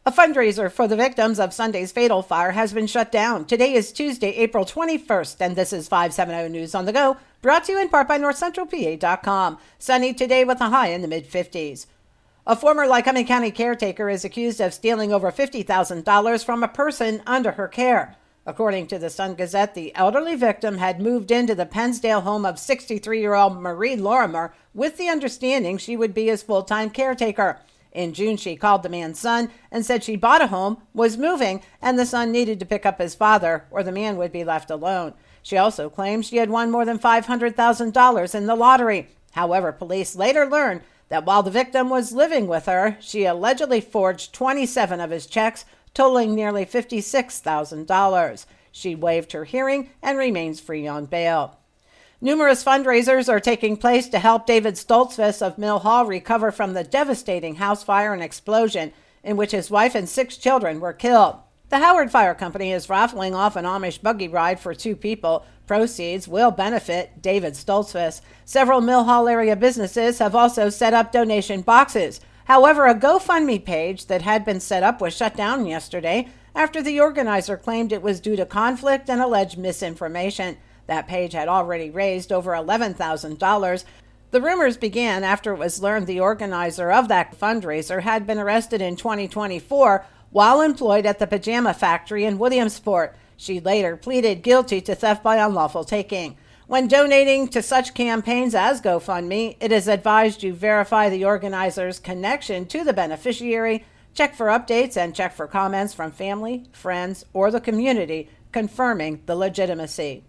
A fundraiser for the victims of Sunday's fatal fire has been shut down. Today is Tuesday, April 21st, and this is 570 News on the Go, brought to you in part by NorthCentralPA.com. Sunny today with a high in the mid-50s. A former Lycoming County caretaker is accused of stealing over $50,000 from a person under her care. According to the Sun-Gazette, the elderly victim had moved into the Pennsdale home of 63-year-old Marie Lorimer with the understanding she would be his full-time caretaker. In June, she called the man's son and said she bought a home, was moving, and the son needed to pick up his father or the man would be left alone. She also claimed she had won more than $500,000 in the lottery. However, police later learned that while the victim was living with her, she allegedly forged 27 of his checks, totaling nearly $56,000. She waived her hearing and remains free on bail. Numerous fundraisers are taking place to help David Stoltzfus of Mill Hall recover from the devastating house fire and explosion in which his wife and 6 children were killed. The Howard Fire Company is raffling off an Amish buggy ride for 2 people. Proceeds will benefit David Stoltzfus. Several Mill Hall area businesses have also set up donation boxes. However, a GoFundMe page that had been set up was shut down yesterday after the organizer claimed it was due to conflict and alleged misinformation. That page had already raised over $11,000. The rumors began after it was learned the organizer of that fundraiser had been arrested in 2024 while employed at the pajama factory in Williamsport. She later pleaded guilty to theft by unlawful taking. When donating to such campaigns as GoFundMe, it is advised you verify the organizer's connection to the beneficiary, check for updates, and check for comments from family, friends, or the community confirming the legitimacy.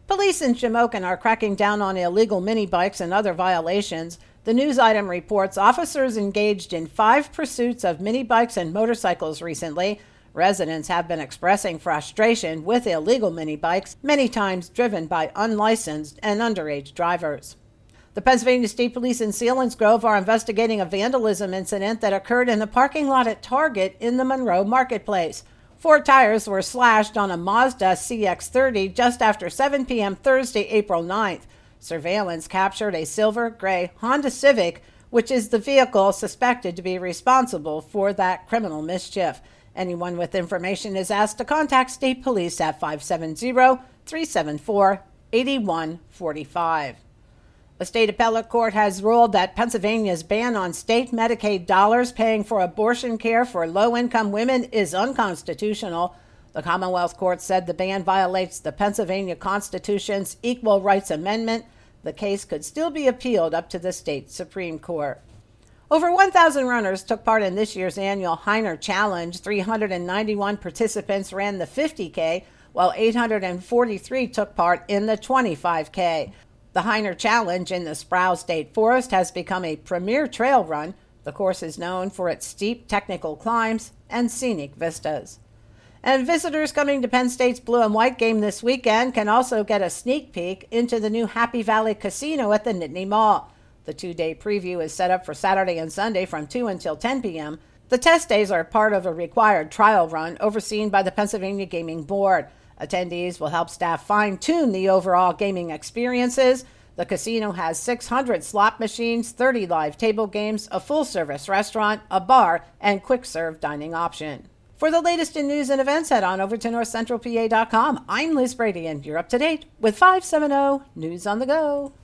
Police in Shamokin are cracking down on illegal mini bikes and other violations. The news item reports officers engaged in 5 pursuits of mini bikes and motorcycles recently. Residents have been expressing frustration with illegal mini bikes, many times driven by unlicensed and underage drivers. The Pennsylvania State Police in Selinsgrove are investigating a vandalism incident that occurred in the parking lot at Target in the Monroe Marketplace. 4 tires were slashed on a Mazda CX-30 just after 7 p.m. Thursday, April 9th. Surveillance captured a silver-gray Honda Civic, which is the vehicle suspected to be responsible for that criminal mischief. Anyone with information is asked to contact State Police at 570-374-8145. A state appellate court has ruled that Pennsylvania's ban on state Medicaid dollars paying for abortion care for low-income women is unconstitutional. The Commonwealth Court said the ban violates the Pennsylvania Constitution's Equal Rights Amendment. The case could still be appealed up to the state Supreme Court. Over 1,000 runners took part in this year's annual Heiner Challenge. 391 participants ran the 50K, while 843 took part in the 25K. The Heiner Challenge in the Sproul State Forest has become a premier trail run. The course is known for its steep technical climbs and scenic vistas. And visitors coming to Penn State's Blue and White game this weekend can also get a sneak peek into the new Happy Valley Casino at the Nittany Mall. The 2-day preview is set up for Saturday and Sunday from 2 until 10 p.m. The test days are part of a required trial run overseen by the Pennsylvania Gaming Board. Attendees will help staff fine-tune the overall gaming experiences. The casino has 600 slot machines, 30 live table games, a full-service restaurant, a bar, and quick-serve dining option. For the latest in news and events, head on over to NorthCentralPA.com. I'm Liz Brady, and you're up to date with 570 News on the Go.